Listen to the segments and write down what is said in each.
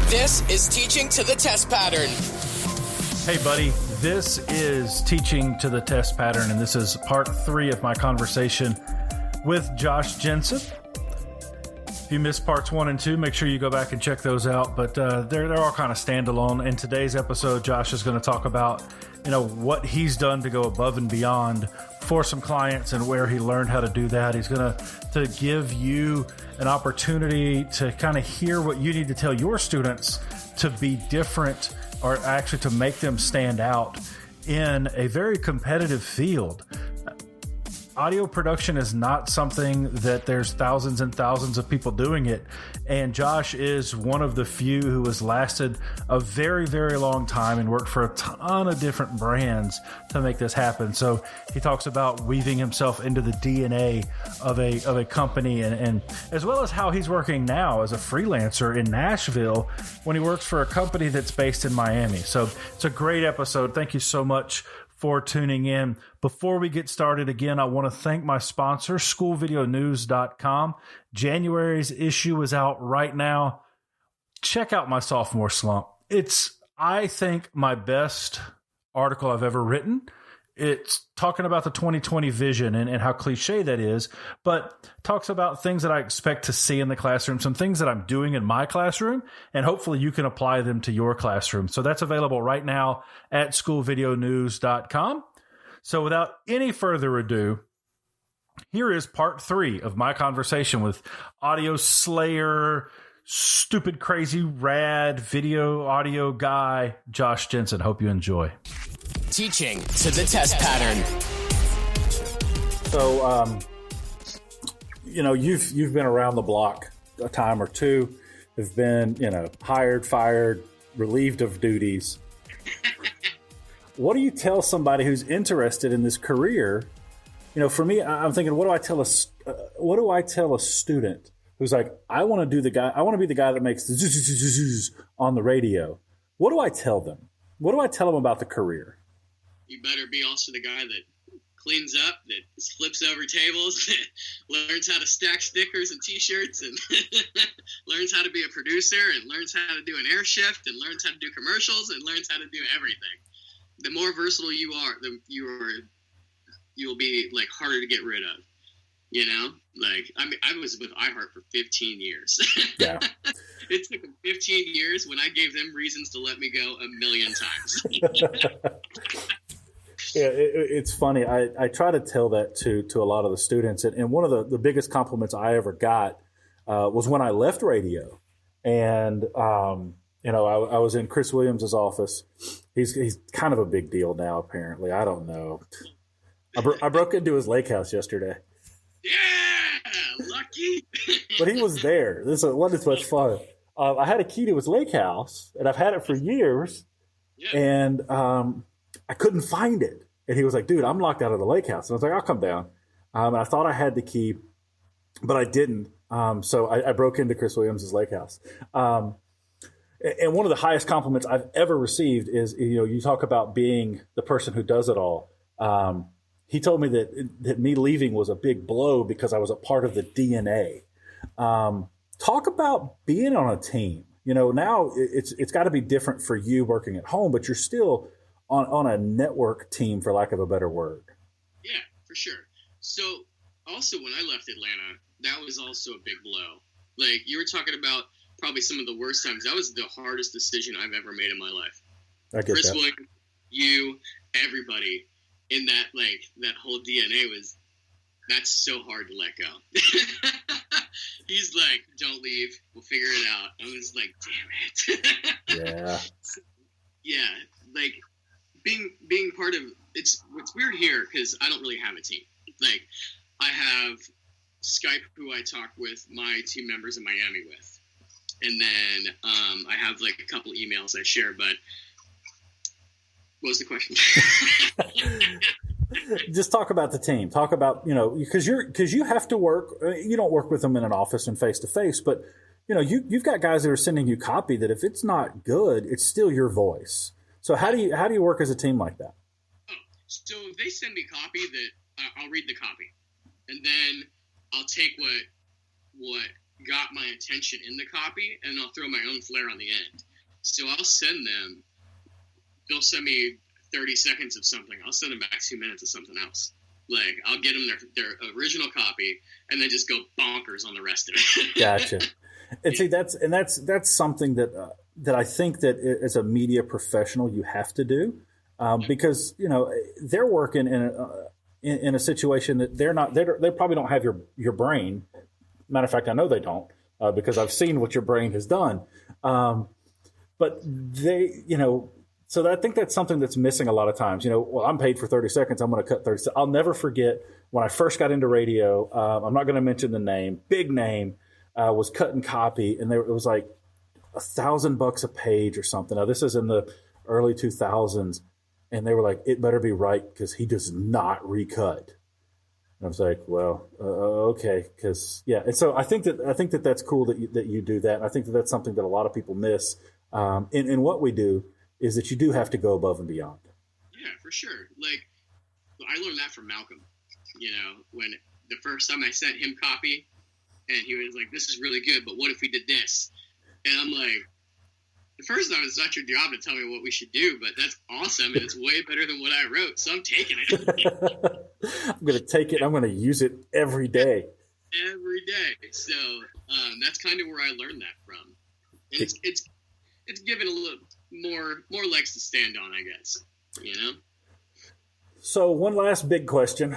This is Teaching to the Test Pattern. Hey, buddy. This is Teaching to the Test Pattern, and this is part 3 of my conversation with Josh Jensen. If you missed parts 1 and 2, make sure you go back and check those out. But they're all kind of standalone. In today's episode, Josh is going to talk about, what he's done to go above and beyond for some clients and where he learned how to do that. He's going to give you an opportunity to kind of hear what you need to tell your students to be different, or actually to make them stand out in a very competitive field. Audio production is not something that there's thousands and thousands of people doing it. And Josh is one of the few who has lasted a very, very long time and worked for a ton of different brands to make this happen. So he talks about weaving himself into the DNA of a company, and as well as how he's working now as a freelancer in Nashville when he works for a company that's based in Miami. So it's a great episode. Thank you so much for tuning in. Before we get started, again, I want to thank my sponsor, schoolvideonews.com. January's issue is out right now. Check out my Sophomore Slump. It's, I think, my best article I've ever written. It's talking about the 2020 vision and how cliche that is, but talks about things that I expect to see in the classroom, some things that I'm doing in my classroom, and hopefully you can apply them to your classroom. So that's available right now at schoolvideonews.com. So without any further ado, here is part 3 of my conversation with audio slayer, stupid, crazy, rad video audio guy, Josh Jensen. Hope you enjoy. Teaching to the Test Pattern. So, you've been around the block a time or two. Have been, hired, fired, relieved of duties. What do you tell somebody who's interested in this career? For me, I'm thinking, what do I tell a student who's like, I want to be the guy that makes the zzz on the radio? What do I tell them? What do I tell them about the career? You better be also the guy that cleans up, that flips over tables, that learns how to stack stickers and T-shirts, and learns how to be a producer, and learns how to do an air shift, and learns how to do commercials, and learns how to do everything. The more versatile you are, you'll be like harder to get rid of. I was with iHeart for 15 years. Yeah. It took them 15 years when I gave them reasons to let me go a million times. Yeah, it's funny. I try to tell that to a lot of the students. And one of the biggest compliments I ever got was when I left radio. And, I was in Chris Williams' office. He's kind of a big deal now, apparently. I don't know. I broke into his lake house yesterday. Yeah, lucky. But he was there. This wasn't much fun. I had a key to his lake house, and I've had it for years. Yeah. And I couldn't find it. And he was like, dude, I'm locked out of the lake house. And I was like, I'll come down. And I thought I had the key, but I didn't. So I broke into Chris Williams' lake house. And one of the highest compliments I've ever received is, you talk about being the person who does it all. He told me that me leaving was a big blow because I was a part of the DNA. Talk about being on a team. Now it's got to be different for you working at home, but you're still on a network team, for lack of a better word. Yeah, for sure. So also when I left Atlanta, that was also a big blow. Like you were talking about probably some of the worst times. That was the hardest decision I've ever made in my life. I get Chris that. Williams, you, everybody in that whole DNA that's so hard to let go. He's like, don't leave. We'll figure it out. I was like, damn it. Yeah. Yeah. Like being part of it's weird here because I don't really have a team. Like I have Skype who I talk with my team members in Miami with. And then I have like a couple emails I share, but what was the question? Just talk about the team. Talk about, because you have to work. You don't work with them in an office and face to face, but you've got guys that are sending you copy that if it's not good, it's still your voice. So how do you work as a team like that? Oh, so they send me copy that I'll read the copy, and then I'll take what got my attention in the copy, and I'll throw my own flair on the end. So I'll send them. They'll send me 30 seconds of something. I'll send them back 2 minutes of something else. Like, I'll get them their original copy, and then just go bonkers on the rest of it. Gotcha. And see, that's something that I think that as a media professional you have to do, because they're working in a situation that they probably don't have your brain. Matter of fact, I know they don't, because I've seen what your brain has done. But they, so I think that's something that's missing a lot of times. Well, I'm paid for 30 seconds. I'm going to cut 30 seconds. I'll never forget when I first got into radio. I'm not going to mention the name, big name, was cutting copy. And it was like $1,000 a page or something. Now, this is in the early 2000s. And they were like, it better be right because he does not recut. And I was like, well, okay. Because, yeah. And so I think that that's cool that you do that. And I think that that's something that a lot of people miss in what we do. Is that you do have to go above and beyond. Yeah, for sure. Like, I learned that from Malcolm. When the first time I sent him copy, and he was like, "This is really good, but what if we did this?" And I'm like, the first time it's not your job to tell me what we should do, but that's awesome, and it's way better than what I wrote, so I'm taking it. I'm going to take it. I'm going to use it every day. Every day. So that's kind of where I learned that from. And it's given a little more legs to stand on, I guess, So one last big question.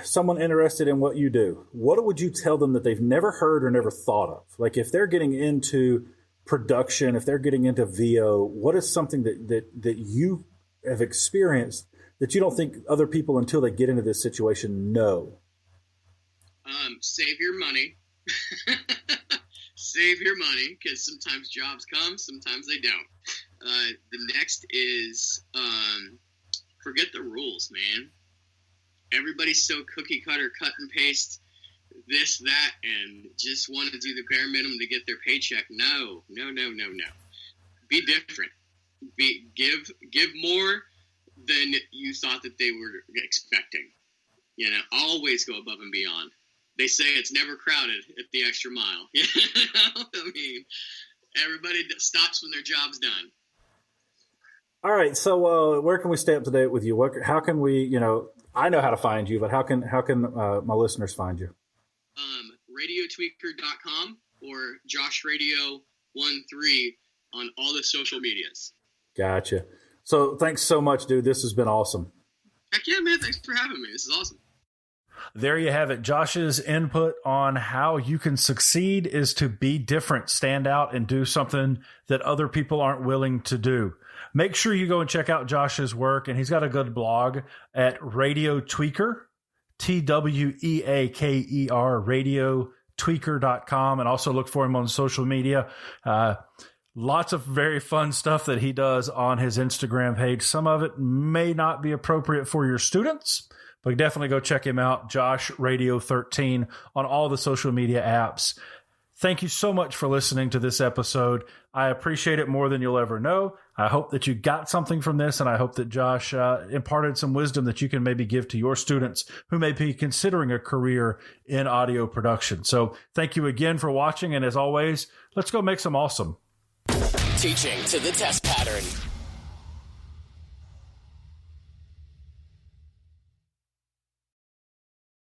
Someone interested in what you do, what would you tell them that they've never heard or never thought of? Like if they're getting into production, if they're getting into VO, what is something that you have experienced that you don't think other people until they get into this situation know? Save your money. Save your money, because sometimes jobs come, sometimes they don't. The next is forget the rules, man. Everybody's so cookie cutter, cut and paste, this, that, and just want to do the bare minimum to get their paycheck. No. Be different. Give more than you thought that they were expecting. Always go above and beyond. They say it's never crowded at the extra mile. I mean, everybody stops when their job's done. All right. So where can we stay up to date with you? How can we, I know how to find you, but how can my listeners find you? Radiotweaker.com or JoshRadio13 on all the social medias. Gotcha. So thanks so much, dude. This has been awesome. Heck yeah, man. Thanks for having me. This is awesome. There you have it. Josh's input on how you can succeed is to be different, stand out, and do something that other people aren't willing to do. Make sure you go and check out Josh's work, and he's got a good blog at Radio Tweaker, TWEAKER, radiotweaker.com, and also look for him on social media. Lots of very fun stuff that he does on his Instagram page. Some of it may not be appropriate for your students, but definitely go check him out, Josh Radio 13, on all the social media apps. Thank you so much for listening to this episode. I appreciate it more than you'll ever know. I hope that you got something from this, and I hope that Josh imparted some wisdom that you can maybe give to your students who may be considering a career in audio production. So thank you again for watching, and as always, let's go make some awesome. Teaching to the test pattern.